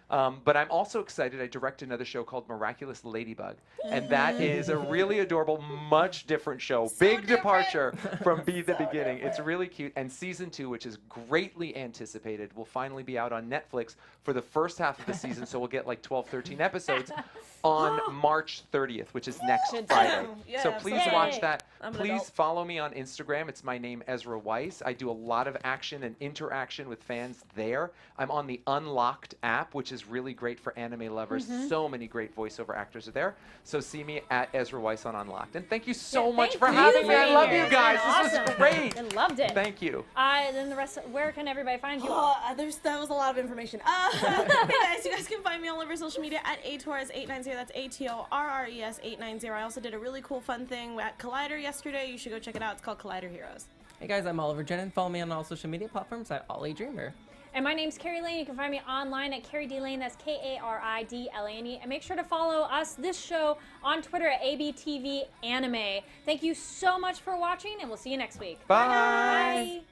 But I'm also excited. I direct another show called Miraculous Ladybug, and that is a really adorable, much different show. Big departure from Be the Beginning. It's really cute. And season 2, which is greatly anticipated, will finally be out on Netflix for the first half of the season. So we'll get like 12, 13 episodes on March 30th, which is next Good Friday. Yes. So please Yay. watch that. I'm an Please adult. follow me on Instagram. It's my name, Ezra Weisz. voice. I do a lot of action and interaction with fans there. I'm on the Unlocked app, which is really great for anime lovers. So many great voiceover actors are there. So see me at Ezra Weisz on Unlocked. And thank you so much for having me. I love you guys. This was great. I loved it. Thank you. Then the rest, where can everybody find you? That was a lot of information. Hey guys, you guys can find me all over social media at ATorres890. That's ATORRES890. I also did a really cool fun thing at Collider yesterday. You should go check it out. It's called Collider Heroes. Hey guys, I'm Oliver Drennan. Follow me on all social media platforms at OllieDreamer. And my name's Kari Lane. You can find me online at Kari D Lane. That's KARIDLANE. And make sure to follow us, this show, on Twitter at ABTV Anime. Thank you so much for watching, and we'll see you next week. Bye. Bye.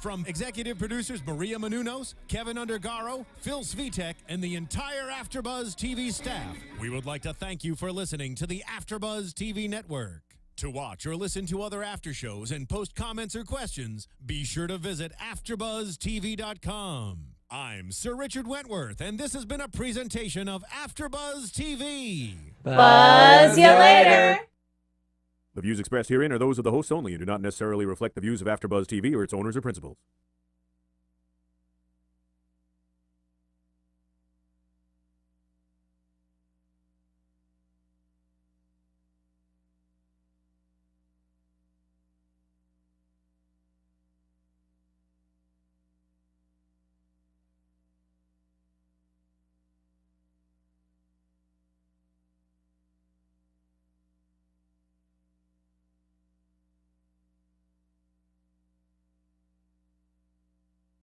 From executive producers Maria Menounos, Kevin Undergaro, Phil Svitek, and the entire AfterBuzz TV staff, we would like to thank you for listening to the AfterBuzz TV network. To watch or listen to other after shows and post comments or questions, be sure to visit AfterBuzzTV.com. I'm Sir Richard Wentworth, and this has been a presentation of AfterBuzz TV. Buzz you later. The views expressed herein are those of the hosts only and do not necessarily reflect the views of AfterBuzz TV or its owners or principals.